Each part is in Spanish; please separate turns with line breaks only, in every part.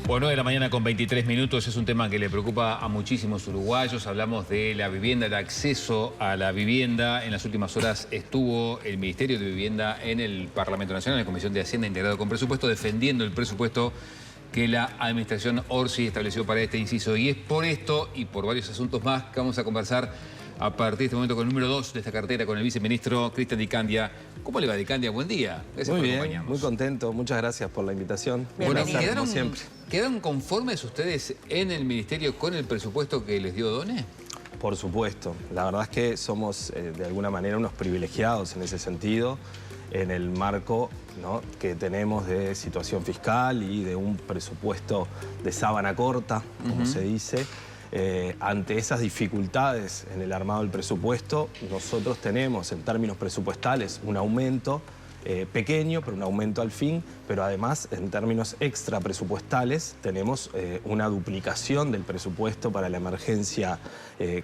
Bueno, 9 de la mañana con 23 minutos, es un tema que le preocupa a muchísimos uruguayos. Hablamos de la vivienda, el acceso a la vivienda. En las últimas horas estuvo el Ministerio de Vivienda en el Parlamento Nacional, en la Comisión de Hacienda integrado con presupuesto, defendiendo el presupuesto que la administración Orsi estableció para este inciso. Y es por esto y por varios asuntos más que vamos a conversar a partir de este momento con el número 2 de esta cartera, con el viceministro Cristian Di Candia. ¿Cómo le va, Di Candia? Buen día. Gracias
muy
por
bien,
acompañarnos.
muy contento. Muchas gracias por la invitación.
Bueno,
como siempre.
¿Quedaron conformes ustedes en el ministerio con el presupuesto que les dio DONE?
Por supuesto. La verdad es que somos de alguna manera unos privilegiados en ese sentido, en el marco, ¿no?, que tenemos de situación fiscal y de un presupuesto de sábana corta, como se dice. Ante esas dificultades en el armado del presupuesto, nosotros tenemos en términos presupuestales un aumento pequeño, pero un aumento al fin, pero además en términos extra presupuestales tenemos una duplicación del presupuesto para la emergencia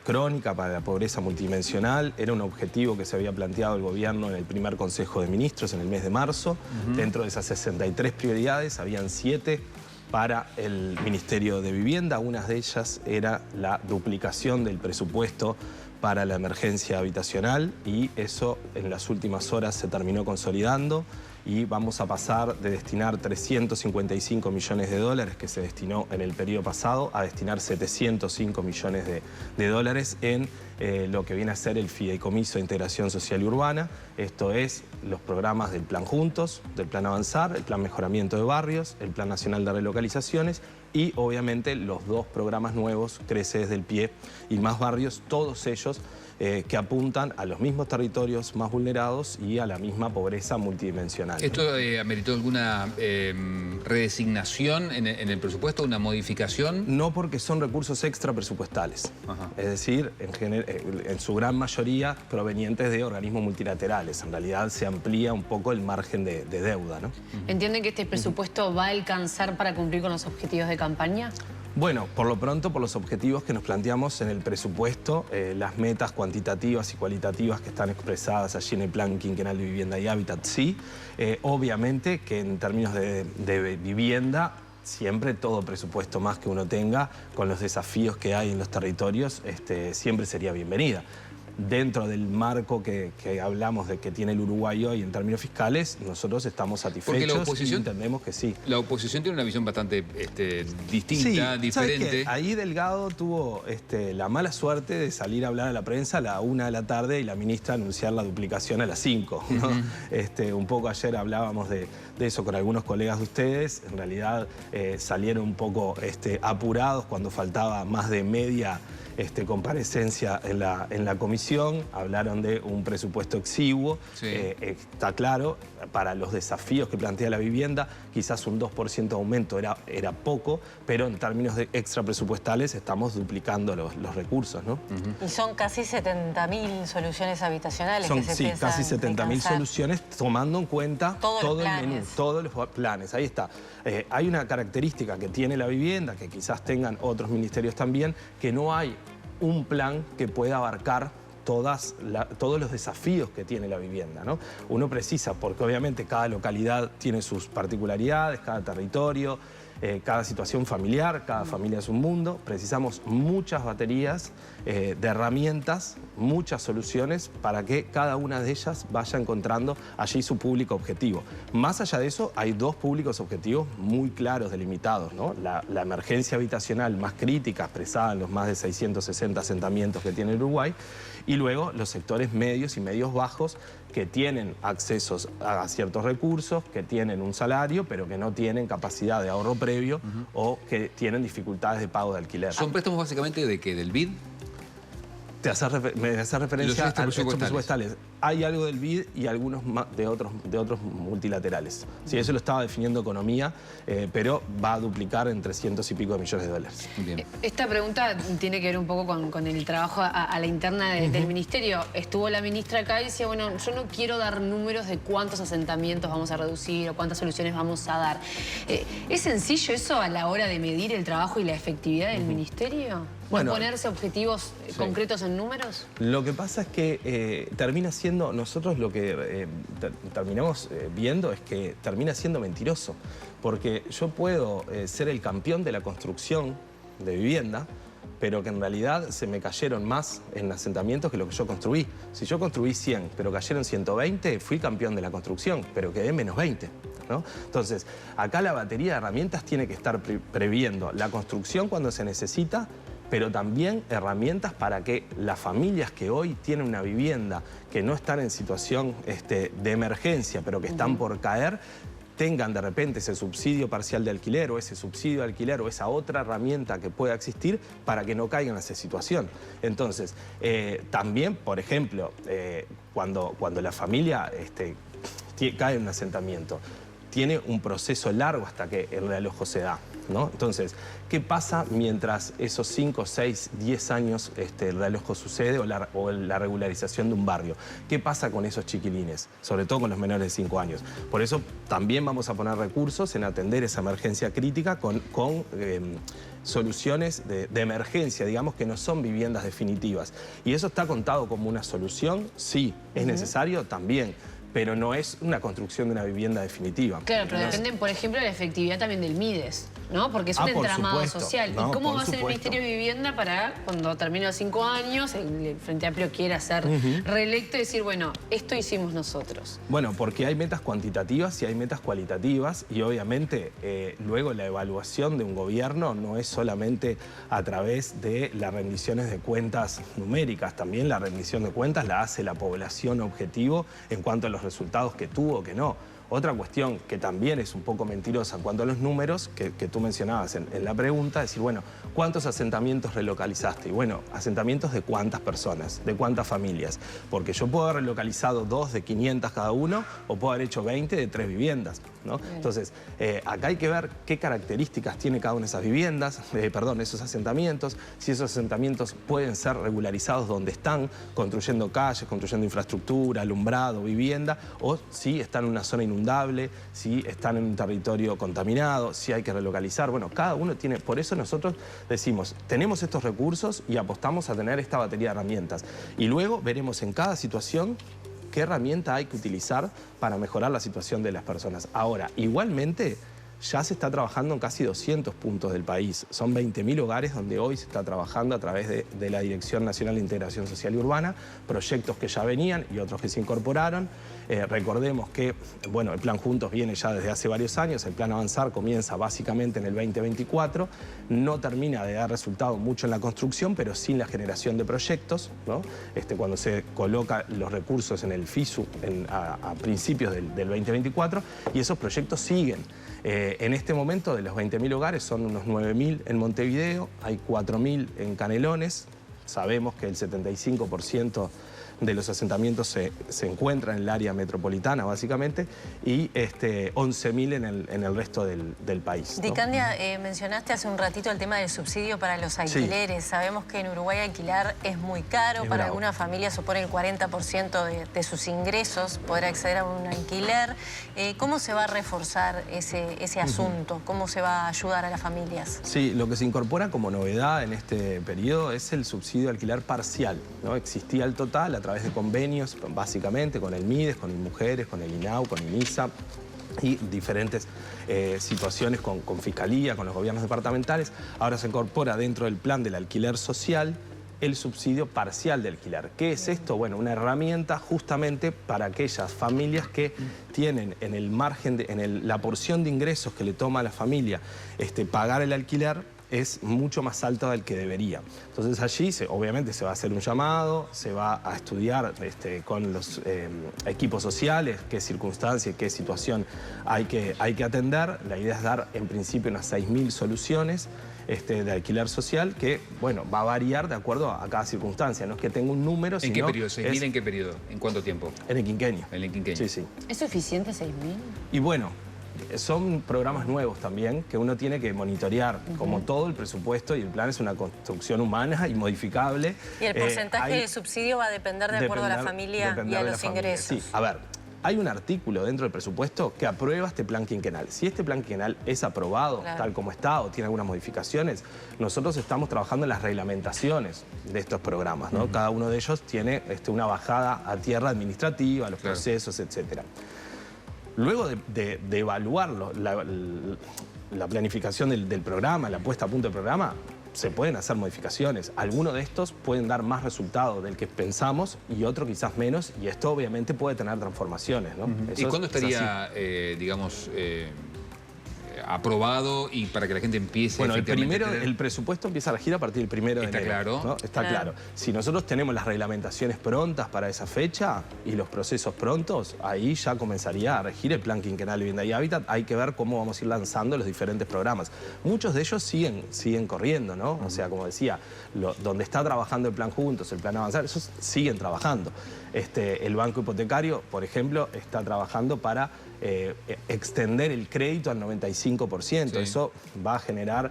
crónica, para la pobreza multidimensional. Era un objetivo que se había planteado el gobierno en el primer Consejo de Ministros en el mes de marzo. Dentro de esas 63 prioridades habían 7 para el Ministerio de Vivienda. Una de ellas era la duplicación del presupuesto para la emergencia habitacional y eso en las últimas horas se terminó consolidando y vamos a pasar de destinar 355 millones de dólares que se destinó en el periodo pasado a destinar 705 millones de dólares en lo que viene a ser el Fideicomiso de Integración Social y Urbana. Esto es los programas del Plan Juntos, del Plan Avanzar, el Plan Mejoramiento de Barrios, el Plan Nacional de Relocalizaciones y obviamente los 2 programas nuevos, Crece desde el Pie y Más Barrios, todos ellos que apuntan a los mismos territorios más vulnerados y a la misma pobreza multidimensional.
¿Esto ameritó alguna redesignación en el presupuesto, una modificación?
No, porque son recursos extra presupuestales. Es decir, en su gran mayoría provenientes de organismos multilaterales. En realidad se amplía un poco el margen de deuda, ¿no?
¿Entienden que este presupuesto va a alcanzar para cumplir con los objetivos de campaña?
Bueno, por lo pronto, por los objetivos que nos planteamos en el presupuesto, las metas cuantitativas y cualitativas que están expresadas allí en el Plan Quinquenal de Vivienda y Hábitat, sí. Obviamente que en términos de vivienda, siempre todo presupuesto más que uno tenga, con los desafíos que hay en los territorios, siempre sería bienvenida. Dentro del marco que hablamos de que tiene el Uruguay hoy en términos fiscales, nosotros estamos satisfechos y entendemos que sí.
La oposición tiene una visión bastante distinta, diferente.
Ahí Delgado tuvo la mala suerte de salir a hablar a la prensa a la 1 de la tarde y la ministra anunciar la duplicación a las 5. ¿no? Un poco ayer hablábamos de eso con algunos colegas de ustedes. En realidad salieron un poco apurados cuando faltaba más de media comparecencia en la comisión. Hablaron de un presupuesto exiguo.
Sí.
Está claro, para los desafíos que plantea la vivienda, quizás un 2% de aumento era poco, pero en términos de extra presupuestales estamos duplicando los recursos, ¿no?
Y son casi 70.000 soluciones habitacionales
son,
que se
sí,
piensan
casi 70.000 soluciones, tomando en cuenta todo el menú, todos los planes. Ahí está. Hay una característica que tiene la vivienda, que quizás tengan otros ministerios también, que no hay un plan que pueda abarcar todos los desafíos que tiene la vivienda, ¿no? Uno precisa, porque obviamente cada localidad tiene sus particularidades, cada territorio, cada situación familiar, cada familia es un mundo. Precisamos muchas baterías de herramientas, muchas soluciones para que cada una de ellas vaya encontrando allí su público objetivo. Más allá de eso, hay 2 públicos objetivos muy claros, delimitados, ¿no? La emergencia habitacional más crítica, expresada en los más de 660 asentamientos que tiene Uruguay, y luego los sectores medios y medios bajos que tienen accesos a ciertos recursos, que tienen un salario, pero que no tienen capacidad de ahorro previo o que tienen dificultades de pago de alquiler.
¿Son préstamos básicamente de qué? ¿Del BID?
Me hace referencia a los presupuestales. Hay algo del BID y algunos de otros multilaterales. Sí, eso lo estaba definiendo Economía, pero va a duplicar en 300 y pico de millones de dólares.
Bien. Esta pregunta tiene que ver un poco con el trabajo a la interna del ministerio. Estuvo la ministra acá y decía, bueno, yo no quiero dar números de cuántos asentamientos vamos a reducir o cuántas soluciones vamos a dar. ¿Es sencillo eso a la hora de medir el trabajo y la efectividad del ministerio?
Bueno,
¿Ponerse objetivos concretos en números?
Lo que pasa es que termina siendo siendo, nosotros lo que terminamos viendo es que termina siendo mentiroso. Porque yo puedo ser el campeón de la construcción de vivienda, pero que en realidad se me cayeron más en asentamientos que lo que yo construí. Si yo construí 100, pero cayeron 120, fui campeón de la construcción, pero quedé menos 20, ¿no? Entonces, acá la batería de herramientas tiene que estar previendo la construcción cuando se necesita, pero también herramientas para que las familias que hoy tienen una vivienda, que no están en situación de emergencia, pero que están por caer, tengan de repente ese subsidio parcial de alquiler o ese subsidio de alquiler o esa otra herramienta que pueda existir para que no caigan en esa situación. Entonces, también, por ejemplo, cuando la familia cae en un asentamiento, tiene un proceso largo hasta que el realojo se da, ¿no? Entonces, ¿qué pasa mientras esos 5, 6, 10 años el realojo sucede o la regularización de un barrio? ¿Qué pasa con esos chiquilines? Sobre todo con los menores de 5 años. Por eso también vamos a poner recursos en atender esa emergencia crítica con soluciones de emergencia, digamos, que no son viviendas definitivas. ¿Y eso está contado como una solución? Sí. ¿Es necesario? También. Pero no es una construcción de una vivienda definitiva.
Claro, pero depende, por ejemplo, de la efectividad también del MIDES, ¿no? Porque es un entramado social.
No,
¿y cómo va a ser el Ministerio de Vivienda para, cuando termine los 5 años, el Frente Amplio quiera ser reelecto y decir, bueno, esto hicimos nosotros?
Bueno, porque hay metas cuantitativas y hay metas cualitativas y obviamente luego la evaluación de un gobierno no es solamente a través de las rendiciones de cuentas numéricas, también la rendición de cuentas la hace la población objetivo en cuanto a los resultados que tuvo o que no. Otra cuestión que también es un poco mentirosa en cuanto a los números, que tú mencionabas en la pregunta, es decir, bueno, ¿cuántos asentamientos relocalizaste? Y bueno, ¿asentamientos de cuántas personas? ¿De cuántas familias? Porque yo puedo haber relocalizado 2 de 500 cada uno o puedo haber hecho 20 de 3 viviendas, ¿no? Entonces, acá hay que ver qué características tiene cada una de esas viviendas, esos asentamientos, si esos asentamientos pueden ser regularizados donde están, construyendo calles, construyendo infraestructura, alumbrado, vivienda, o si están en una zona inundable, si están en un territorio contaminado, si hay que relocalizar. Bueno, cada uno tiene... Por eso nosotros decimos, tenemos estos recursos y apostamos a tener esta batería de herramientas. Y luego veremos en cada situación qué herramienta hay que utilizar para mejorar la situación de las personas. Ahora, igualmente, ya se está trabajando en casi 200 puntos del país. Son 20.000 hogares donde hoy se está trabajando a través de la Dirección Nacional de Integración Social y Urbana, proyectos que ya venían y otros que se incorporaron. Recordemos que, bueno, el Plan Juntos viene ya desde hace varios años, el Plan Avanzar comienza básicamente en el 2024, no termina de dar resultado mucho en la construcción, pero sí en la generación de proyectos, ¿no? Cuando se coloca los recursos en el FISU a principios del 2024, y esos proyectos siguen. En este momento, de los 20.000 hogares, son unos 9.000 en Montevideo, hay 4.000 en Canelones. Sabemos que el 75% de los asentamientos se encuentran en el área metropolitana, básicamente, y 11.000 en el resto del país, ¿no?
Dicandia, mencionaste hace un ratito el tema del subsidio para los alquileres. Sí. Sabemos que en Uruguay alquilar es muy caro. Para algunas familias supone el 40% de sus ingresos poder acceder a un alquiler. ¿Cómo se va a reforzar ese asunto? ¿Cómo se va a ayudar a las familias?
Sí, lo que se incorpora como novedad en este periodo es el subsidio de alquiler parcial, ¿no? Existía el total a través de convenios, básicamente, con el MIDES, con Mujeres, con el INAU, con INISA y diferentes situaciones con Fiscalía, con los gobiernos departamentales. Ahora se incorpora dentro del plan del alquiler social el subsidio parcial de alquiler. ¿Qué es esto? Bueno, una herramienta justamente para aquellas familias que tienen en el margen, la porción de ingresos que le toma a la familia pagar el alquiler, es mucho más alta del que debería. Entonces allí obviamente se va a hacer un llamado, se va a estudiar con los equipos sociales qué circunstancia, qué situación hay que atender. La idea es dar en principio unas 6.000 soluciones de alquiler social que, bueno, va a variar de acuerdo a cada circunstancia. No es que tenga un número,
¿En qué periodo? ¿6.000 en qué periodo? ¿En cuánto tiempo?
En el quinquenio.
En el quinquenio.
Sí, sí.
¿Es suficiente 6.000?
Y bueno, son programas nuevos también que uno tiene que monitorear. Como todo, el presupuesto y el plan es una construcción humana y modificable.
Y el porcentaje de subsidio va a depender de acuerdo a la familia y a los ingresos.
Sí, a ver, hay un artículo dentro del presupuesto que aprueba este plan quinquenal. Si este plan quinquenal es aprobado tal como está o tiene algunas modificaciones, nosotros estamos trabajando en las reglamentaciones de estos programas, ¿no? Cada uno de ellos tiene una bajada a tierra administrativa, los procesos, etcétera. Luego de evaluarlo, la planificación del programa, la puesta a punto del programa, se pueden hacer modificaciones. Algunos de estos pueden dar más resultado del que pensamos y otro quizás menos, y esto obviamente puede tener transformaciones, ¿no?
¿Y cuándo estaría, digamos, aprobado y para que la gente empiece?
Bueno, el presupuesto empieza a regir a partir del 1 de enero.
¿Está claro?
¿No? Está claro. Si nosotros tenemos las reglamentaciones prontas para esa fecha y los procesos prontos, ahí ya comenzaría a regir el Plan Quinquenal de Vivienda y Hábitat. Hay que ver cómo vamos a ir lanzando los diferentes programas. Muchos de ellos siguen corriendo, ¿no? O sea, como decía, donde está trabajando el Plan Juntos, el Plan Avanzar, esos siguen trabajando. El Banco Hipotecario, por ejemplo, está trabajando para extender el crédito al 95%. Sí. Eso va a generar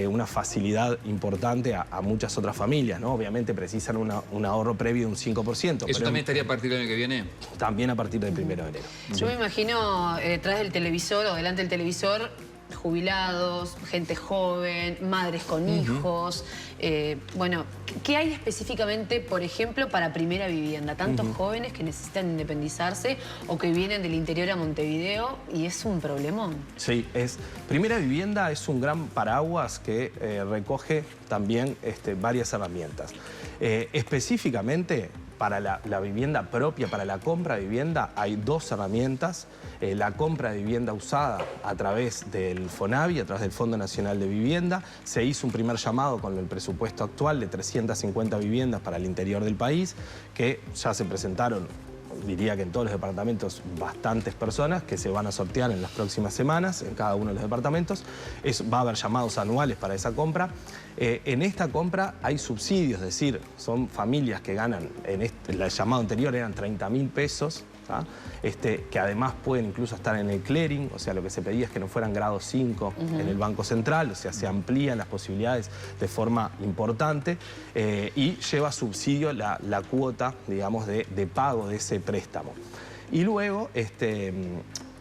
una facilidad importante a muchas otras familias, ¿no? Obviamente precisan un ahorro previo de un 5%.
¿Eso también estaría a partir del año que viene?
También a partir del 1 de enero.
Yo me imagino detrás del televisor o delante del televisor jubilados, gente joven, madres con hijos. Bueno, ¿qué hay específicamente, por ejemplo, para primera vivienda? Tantos jóvenes que necesitan independizarse o que vienen del interior a Montevideo y es un problemón.
Sí, primera vivienda es un gran paraguas que recoge también varias herramientas. Específicamente, para la vivienda propia, para la compra de vivienda, hay dos herramientas. La compra de vivienda usada a través del FONAVI, a través del Fondo Nacional de Vivienda. Se hizo un primer llamado con el presupuesto actual de 350 viviendas para el interior del país, que ya se presentaron, diría que en todos los departamentos, bastantes personas que se van a sortear en las próximas semanas en cada uno de los departamentos. Va a haber llamados anuales para esa compra. En esta compra hay subsidios, es decir, son familias que ganan, en el llamado anterior eran 30.000 pesos, que además pueden incluso estar en el clearing, o sea, lo que se pedía es que no fueran grado 5 en el Banco Central, o sea, se amplían las posibilidades de forma importante y lleva subsidio la cuota, digamos, de pago de ese préstamo. Y luego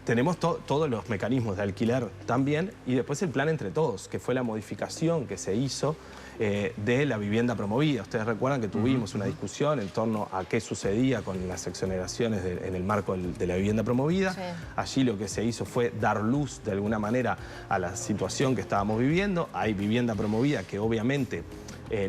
tenemos todos los mecanismos de alquiler también, y después el plan Entre Todos, que fue la modificación que se hizo de la vivienda promovida. Ustedes recuerdan que tuvimos una discusión en torno a qué sucedía con las exoneraciones en el marco de la vivienda promovida. Sí. Allí lo que se hizo fue dar luz de alguna manera a la situación que estábamos viviendo. Hay vivienda promovida que obviamente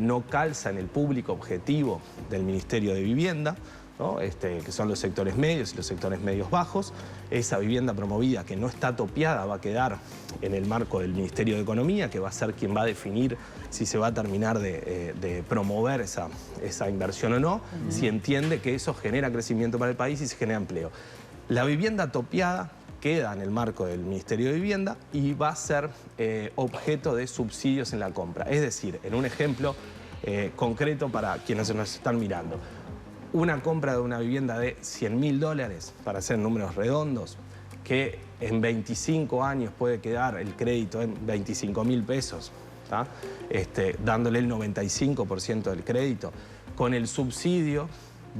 no calza en el público objetivo del Ministerio de Vivienda, ¿no? Que son los sectores medios y los sectores medios bajos. Esa vivienda promovida que no está topeada va a quedar en el marco del Ministerio de Economía, que va a ser quien va a definir si se va a terminar de promover esa inversión o no, si entiende que eso genera crecimiento para el país y se genera empleo. La vivienda topeada queda en el marco del Ministerio de Vivienda y va a ser objeto de subsidios en la compra. Es decir, en un ejemplo concreto para quienes nos están mirando, una compra de una vivienda de $100.000, para hacer números redondos, que en 25 años puede quedar el crédito en 25.000 pesos, dándole el 95% del crédito. Con el subsidio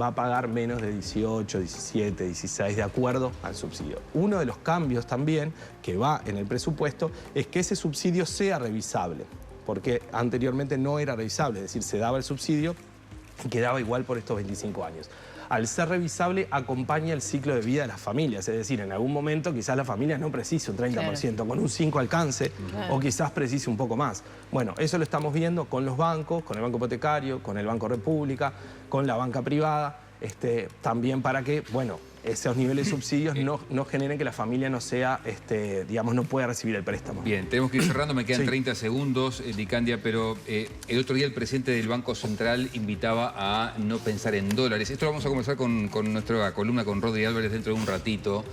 va a pagar menos de 18, 17, 16, de acuerdo al subsidio. Uno de los cambios también que va en el presupuesto es que ese subsidio sea revisable, porque anteriormente no era revisable, es decir, se daba el subsidio y quedaba igual por estos 25 años. Al ser revisable, acompaña el ciclo de vida de las familias. Es decir, en algún momento quizás la familia no precise un 30%, claro, con un 5% alcance, claro, o quizás precise un poco más. Bueno, eso lo estamos viendo con los bancos, con el Banco Hipotecario, con el Banco República, con la banca privada, también para que, bueno, esos niveles de subsidios no generen que la familia no sea, digamos, no pueda recibir el préstamo.
Bien, tenemos que ir cerrando, me quedan 30 segundos, Licandia, pero el otro día el presidente del Banco Central invitaba a no pensar en dólares. Esto lo vamos a conversar con nuestra columna con Rodri Álvarez dentro de un ratito.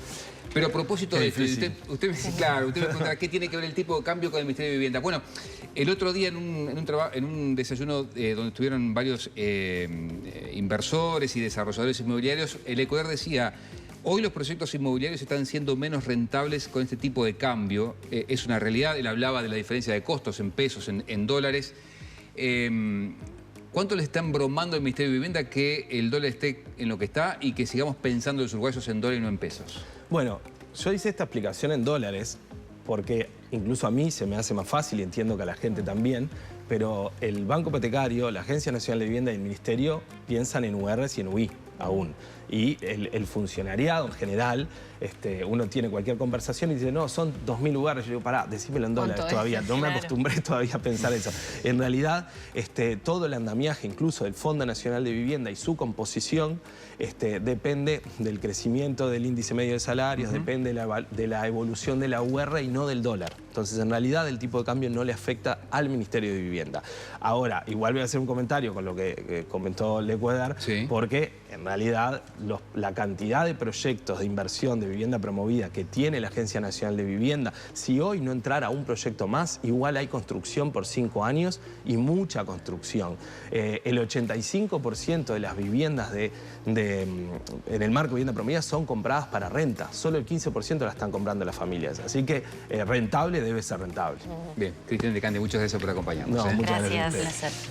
Pero a propósito de esto, usted me preguntará qué tiene que ver el tipo de cambio con el Ministerio de Vivienda. Bueno, el otro día en un desayuno donde estuvieron varios inversores y desarrolladores inmobiliarios, el ECOER decía: hoy los proyectos inmobiliarios están siendo menos rentables con este tipo de cambio. Es una realidad. Él hablaba de la diferencia de costos en pesos, en dólares. ¿Cuánto le están bromando al Ministerio de Vivienda que el dólar esté en lo que está y que sigamos pensando los uruguayos en dólar y no en pesos?
Bueno, yo hice esta explicación en dólares porque incluso a mí se me hace más fácil y entiendo que a la gente también, pero el Banco Hipotecario, la Agencia Nacional de Vivienda y el Ministerio piensan en URs y en UI aún. Y el funcionariado en general, uno tiene cualquier conversación y dice, no, son 2.000 lugares. Yo digo, pará, decímelo en dólares todavía. No me acostumbré todavía a pensar eso. En realidad, todo el andamiaje, incluso del Fondo Nacional de Vivienda y su composición, depende del crecimiento del índice medio de salarios, depende de la evolución de la UR y no del dólar. Entonces, en realidad, el tipo de cambio no le afecta al Ministerio de Vivienda. Ahora, igual voy a hacer un comentario con lo que comentó Lecuedar, porque en realidad la cantidad de proyectos de inversión de vivienda promovida que tiene la Agencia Nacional de Vivienda, si hoy no entrara un proyecto más, igual hay construcción por 5 años y mucha construcción. El 85% de las viviendas en el marco de vivienda promovida son compradas para renta. Solo el 15% las están comprando las familias. Así que rentable debe ser rentable.
Bien, Cristian de Cande, muchas gracias por acompañarnos.
No, muchas
gracias.
gracias.
Placer.